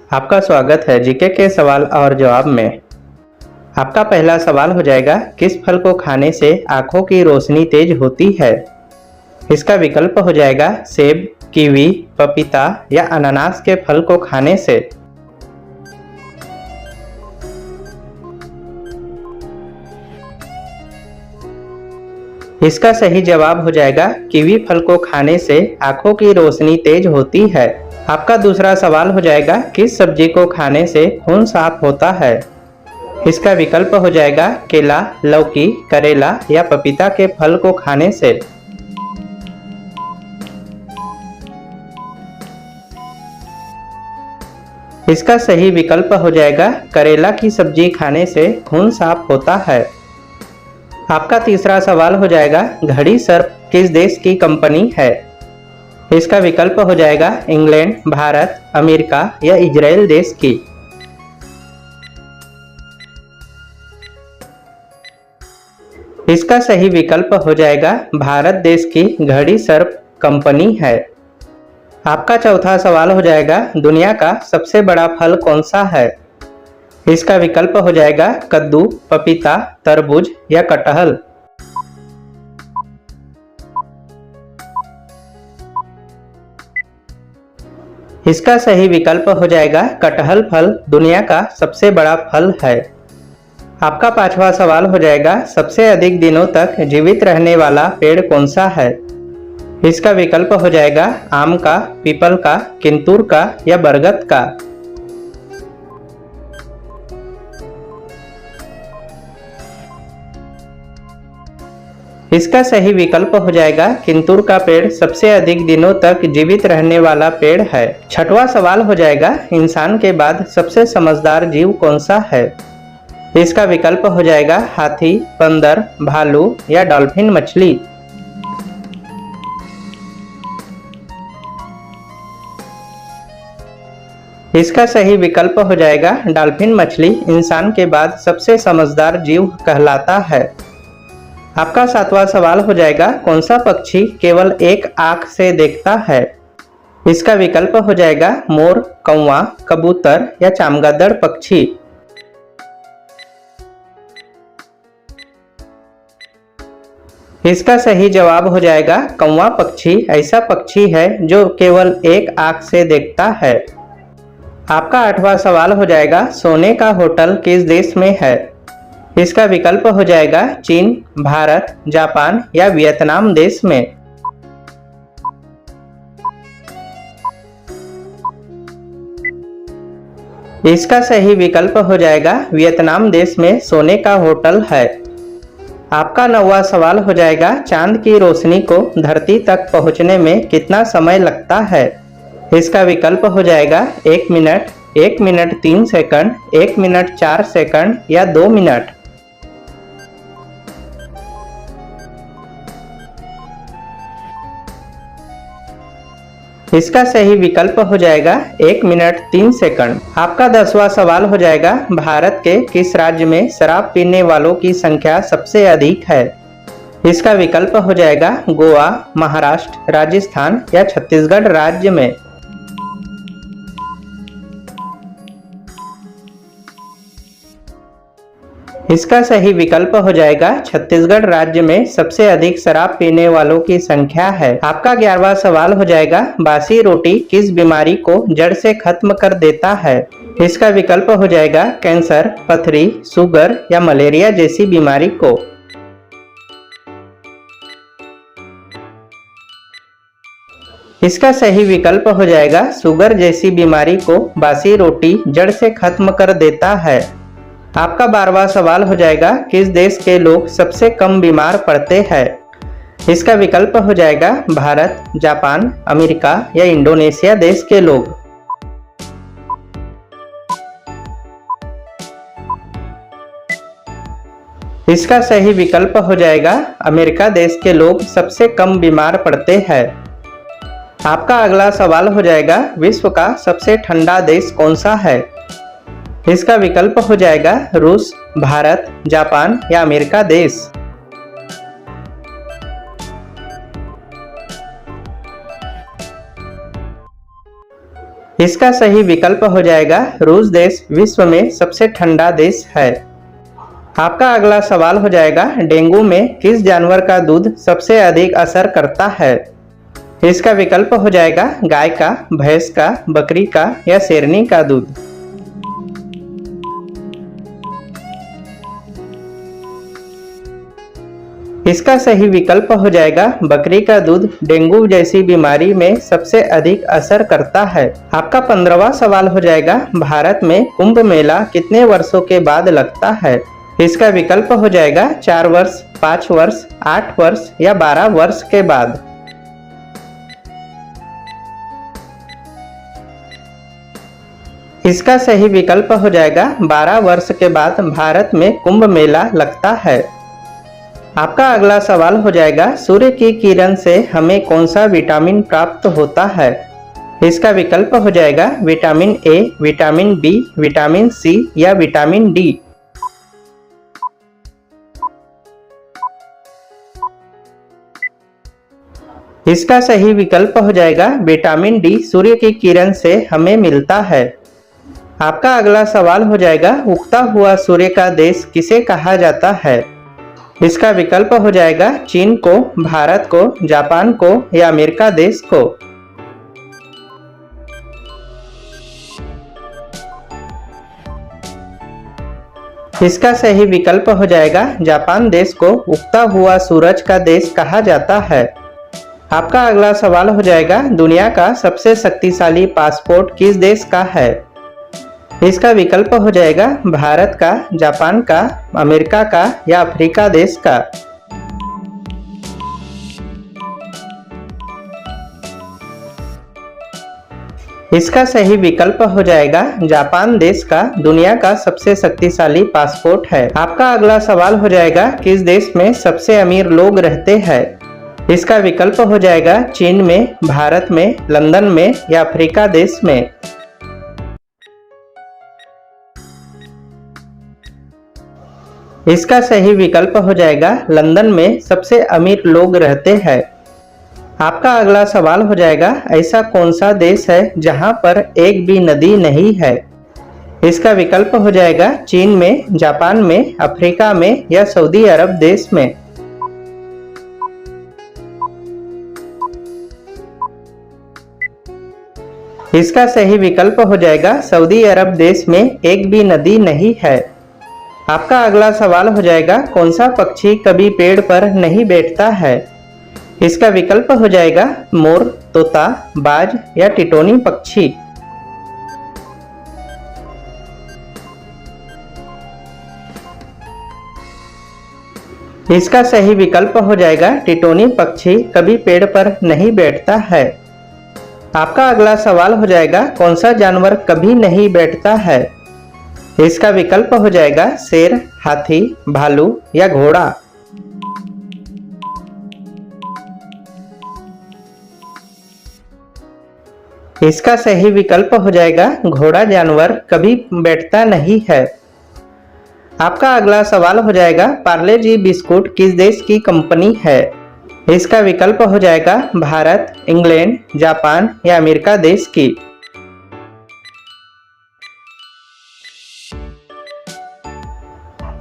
आपका स्वागत है जीके के सवाल और जवाब में। आपका पहला सवाल हो जाएगा, किस फल को खाने से आंखों की रोशनी तेज होती है? इसका विकल्प हो जाएगा सेब, कीवी, पपीता या अनानास के फल को खाने से। इसका सही जवाब हो जाएगा कीवी फल को खाने से आंखों की रोशनी तेज होती है। आपका दूसरा सवाल हो जाएगा, किस सब्जी को खाने से खून साफ होता है? इसका विकल्प हो जाएगा केला, लौकी, करेला या पपीता के फल को खाने से। इसका सही विकल्प हो जाएगा करेला की सब्जी खाने से खून साफ होता है। आपका तीसरा सवाल हो जाएगा, घड़ी सर्प किस देश की कंपनी है? इसका विकल्प हो जाएगा इंग्लैंड, भारत, अमेरिका या इजराइल देश की। इसका सही विकल्प हो जाएगा भारत देश की घड़ी सर्प कंपनी है। आपका चौथा सवाल हो जाएगा, दुनिया का सबसे बड़ा फल कौन सा है? इसका विकल्प हो जाएगा कद्दू, पपीता, तरबूज या कटहल। इसका सही विकल्प हो जाएगा कटहल फल दुनिया का सबसे बड़ा फल है। आपका पांचवा सवाल हो जाएगा, सबसे अधिक दिनों तक जीवित रहने वाला पेड़ कौन सा है? इसका विकल्प हो जाएगा आम का, पीपल का, किंतूर का या बरगद का। इसका सही विकल्प हो जाएगा किंतूर का पेड़ सबसे अधिक दिनों तक जीवित रहने वाला पेड़ है। छठवां सवाल हो जाएगा, इंसान के बाद सबसे समझदार जीव कौन सा है? इसका विकल्प हो जाएगा हाथी, बंदर, भालू या डॉल्फिन मछली। इसका सही विकल्प हो जाएगा डॉल्फिन मछली इंसान के बाद सबसे समझदार जीव कहलाता है। आपका सातवां सवाल हो जाएगा, कौन सा पक्षी केवल एक आंख से देखता है? इसका विकल्प हो जाएगा मोर, कौवा, कबूतर या चमगादड़ पक्षी। इसका सही जवाब हो जाएगा कौवा पक्षी ऐसा पक्षी है जो केवल एक आंख से देखता है। आपका आठवां सवाल हो जाएगा, सोने का होटल किस देश में है? इसका विकल्प हो जाएगा चीन, भारत, जापान या वियतनाम देश में। इसका सही विकल्प हो जाएगा वियतनाम देश में सोने का होटल है। आपका नौवां सवाल हो जाएगा, चांद की रोशनी को धरती तक पहुंचने में कितना समय लगता है? इसका विकल्प हो जाएगा 1 minute, 1 minute 3 second, 1 minute 4 second या 2 मिनट। इसका सही विकल्प हो जाएगा 1 मिनट 3 सेकंड। आपका 10वां सवाल हो जाएगा, भारत के किस राज्य में शराब पीने वालों की संख्या सबसे अधिक है? इसका विकल्प हो जाएगा गोवा, महाराष्ट्र, राजस्थान या छत्तीसगढ़ राज्य में। इसका सही विकल्प हो जाएगा छत्तीसगढ़ राज्य में सबसे अधिक शराब पीने वालों की संख्या है। आपका 11वां सवाल हो जाएगा, बासी रोटी किस बीमारी को जड़ से खत्म कर देता है? इसका विकल्प हो जाएगा कैंसर, पथरी, शुगर या मलेरिया जैसी बीमारी को। इसका सही विकल्प हो जाएगा शुगर जैसी बीमारी को बासी रोटी जड़ से खत्म कर देता है। आपका 12वां सवाल हो जाएगा, किस देश के लोग सबसे कम बीमार पड़ते हैं? इसका विकल्प हो जाएगा भारत, जापान, अमेरिका या इंडोनेशिया देश के लोग। इसका सही विकल्प हो जाएगा अमेरिका देश के लोग सबसे कम बीमार पड़ते हैं। आपका अगला सवाल हो जाएगा, विश्व का सबसे ठंडा देश कौन सा है? इसका विकल्प हो जाएगा रूस, भारत, जापान या अमेरिका देश। इसका सही विकल्प हो जाएगा रूस देश विश्व में सबसे ठंडा देश है। आपका अगला सवाल हो जाएगा डेंगू में किस जानवर का दूध सबसे अधिक असर करता है। इसका विकल्प हो जाएगा गाय का, भैंस का, बकरी का या शेरनी का दूध। इसका सही विकल्प हो जाएगा बकरी का दूध डेंगू जैसी बीमारी में सबसे अधिक असर करता है। आपका 15वां सवाल हो जाएगा भारत में कुंभ मेला कितने वर्षों के बाद लगता है। इसका विकल्प हो जाएगा 4 वर्ष, 5 वर्ष, 8 वर्ष या 12 वर्ष के बाद। इसका सही विकल्प हो जाएगा 12 वर्ष के बाद भारत में कुंभ मेला लगता है। आपका अगला सवाल हो जाएगा सूर्य की किरण से हमें कौन सा विटामिन प्राप्त होता है। इसका विकल्प हो जाएगा vitamin A, vitamin B, vitamin C या विटामिन डी। इसका सही विकल्प हो जाएगा विटामिन डी सूर्य की किरण से हमें मिलता है। आपका अगला सवाल हो जाएगा उगता हुआ सूर्य का देश किसे कहा जाता है। इसका विकल्प हो जाएगा चीन को, भारत को, जापान को या अमेरिका देश को। इसका सही विकल्प हो जाएगा जापान देश को उगता हुआ सूरज का देश कहा जाता है। आपका अगला सवाल हो जाएगा दुनिया का सबसे शक्तिशाली पासपोर्ट किस देश का है। इसका विकल्प हो जाएगा भारत का, जापान का, अमेरिका का या अफ्रीका देश का। इसका सही विकल्प हो जाएगा जापान देश का दुनिया का सबसे शक्तिशाली पासपोर्ट है। आपका अगला सवाल हो जाएगा किस देश में सबसे अमीर लोग रहते हैं। इसका विकल्प हो जाएगा चीन में, भारत में, लंदन में या अफ्रीका देश में। इसका सही विकल्प हो जाएगा लंदन में सबसे अमीर लोग रहते हैं। आपका अगला सवाल हो जाएगा ऐसा कौन सा देश है जहां पर एक भी नदी नहीं है। इसका विकल्प हो जाएगा चीन में, जापान में, अफ्रीका में या सऊदी अरब देश में। इसका सही विकल्प हो जाएगा सऊदी अरब देश में एक भी नदी नहीं है। आपका अगला सवाल हो जाएगा कौन सा पक्षी कभी पेड़ पर नहीं बैठता है। इसका विकल्प हो जाएगा मोर, तोता, बाज या टिटोनी पक्षी। इसका सही विकल्प हो जाएगा टिटोनी पक्षी कभी पेड़ पर नहीं बैठता है। आपका अगला सवाल हो जाएगा कौन सा जानवर कभी नहीं बैठता है। इसका विकल्प हो जाएगा शेर, हाथी, भालू या घोड़ा। इसका सही विकल्प हो जाएगा घोड़ा जानवर कभी बैठता नहीं है। आपका अगला सवाल हो जाएगा पार्ले जी बिस्कुट किस देश की कंपनी है। इसका विकल्प हो जाएगा भारत, इंग्लैंड, जापान या अमेरिका देश की।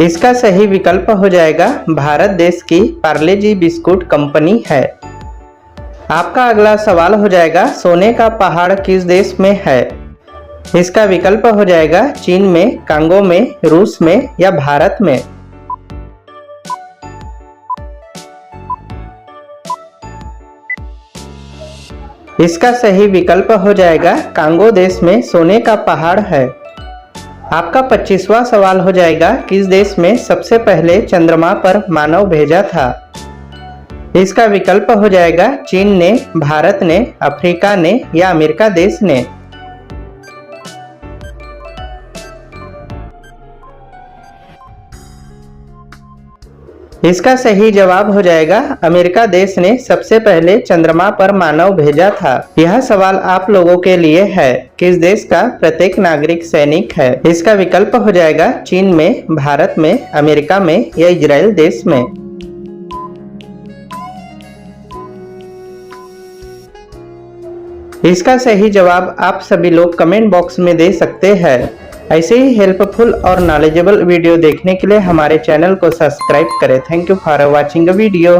इसका सही विकल्प हो जाएगा भारत देश की पार्ले जी बिस्कुट कंपनी है। आपका अगला सवाल हो जाएगा सोने का पहाड़ किस देश में है। इसका विकल्प हो जाएगा चीन में, कांगो में, रूस में या भारत में। इसका सही विकल्प हो जाएगा कांगो देश में सोने का पहाड़ है। आपका 25वां सवाल हो जाएगा किस देश में सबसे पहले चंद्रमा पर मानव भेजा था। इसका विकल्प हो जाएगा चीन ने, भारत ने, अफ्रीका ने या अमेरिका देश ने। इसका सही जवाब हो जाएगा अमेरिका देश ने सबसे पहले चंद्रमा पर मानव भेजा था। यह सवाल आप लोगों के लिए है किस देश का प्रत्येक नागरिक सैनिक है। इसका विकल्प हो जाएगा चीन में, भारत में, अमेरिका में या इजराइल देश में। इसका सही जवाब आप सभी लोग कमेंट बॉक्स में दे सकते हैं। ऐसे ही हेल्पफुल और नॉलेजेबल वीडियो देखने के लिए हमारे चैनल को सब्सक्राइब करें। Thank you for watching the video.